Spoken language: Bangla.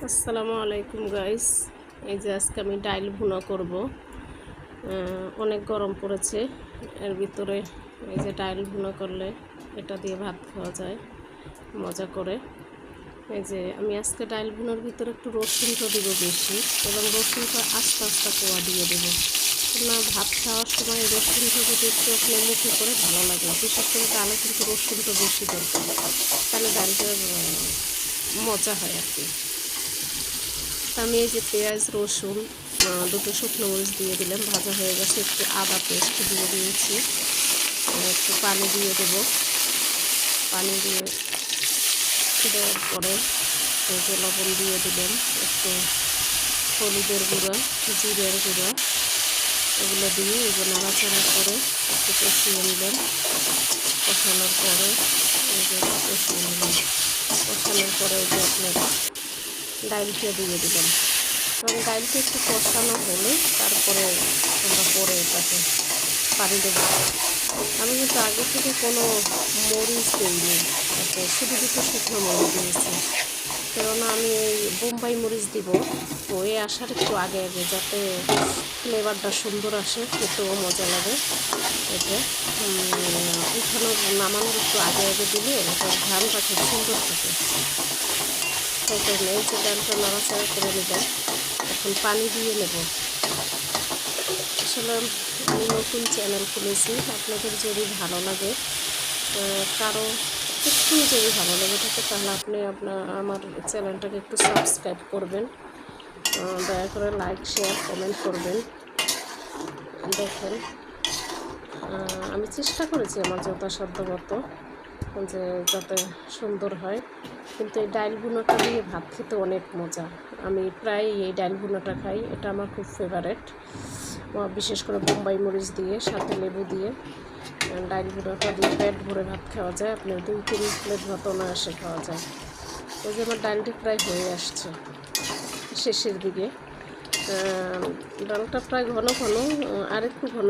আসসালামু আলাইকুম গাইস। এই যে আজকে আমি ডাইল ভুনা করব। অনেক গরম পড়েছে, এর ভিতরে এই যে ডাইল ভুনা করলে এটা দিয়ে ভাত খাওয়া যায় মজা করে। এই যে আমি আজকে ডাইল ভুনার ভিতরে একটু রসুনটা দিব বেশি, এবং রসুনটা আস্তে আস্তে কোয়া দিয়ে দেবো। না, ভাত খাওয়ার সময় রসুনটা যদি একটু আপনার মুখে করে ভালো লাগে, বিশেষ করে ডালে কিন্তু রসুনটা বেশি দরকার, তাহলে ডালটার মজা হয় আর কি। আমি এই যে পেঁয়াজ রসুন দুটো শুকনো মরিচ দিয়ে দিলাম, ভাজা হয়ে গেছে। একটু আদা পেস্ট দিয়ে দিয়েছি, একটু পানি দিয়ে দেব। পানি দিয়ে দেওয়ার পরে এই যে লবণ দিয়ে দিলাম, একটু হলুদের গুঁড়া, জিরের গুঁড়া, এগুলো দিয়ে এই যে নাড়াচাড়া করে একটু কষিয়ে নিলাম। কষানোর পরে এই যে কষিয়ে নিলাম, কষানোর পরে এই যে আপনার ডাইলটা দিয়ে দিলাম, এবং ডাইলটা একটু কষানো হলে তারপরে আমরা পরে এটাকে পানি দেবো। আমি কিন্তু আগে থেকে কোনো মরিচ দিইনি, শুধু দুটো শুকনো মরিচ দিয়েছি, কেননা আমি এই বোম্বাই মরিচ দিব হয়ে আসার একটু আগে আগে, যাতে ফ্লেভারটা সুন্দর আসে, খেতেও মজা লাগে। এটা উঠানোর নামানোর একটু আগে আগে দিলে এটার ঘ্রাণটা খুব সুন্দর থাকে। সেই কারণে এই যে ডালটা নাড়াচাড়া করে নেব। এখন পানি দিয়ে নেব। আসলে আমি নতুন চ্যানেল খুলেছি, আপনাদের যদি ভালো লাগে, কারো একটু যদি ভালো লেগে থাকে, তাহলে আপনি আমার চ্যানেলটাকে একটু সাবস্ক্রাইব করবেন, দয়া করে লাইক শেয়ার কমেন্ট করবেন। দেখেন, আমি চেষ্টা করেছি আমার যথাসাধ্য মতো যে যাতে সুন্দর হয়, কিন্তু এই ডাইল ভুনাটা দিয়ে ভাত খেতে অনেক মজা। আমি প্রায় এই ডাইল ভুনাটা খাই, এটা আমার খুব ফেভারেট। বিশেষ করে বোম্বাই মরিচ দিয়ে, সাথে লেবু দিয়ে ডাইল ভুনাটা দিয়ে পেট ভরে ভাত খাওয়া যায়। আপনার 2-3 প্লেট ভাত অনায়াসে খাওয়া যায়। ওই যে আমার ডালটি প্রায় হয়ে আসছে শেষের দিকে, ডালটা প্রায় ঘন ঘন, আর একটু ঘন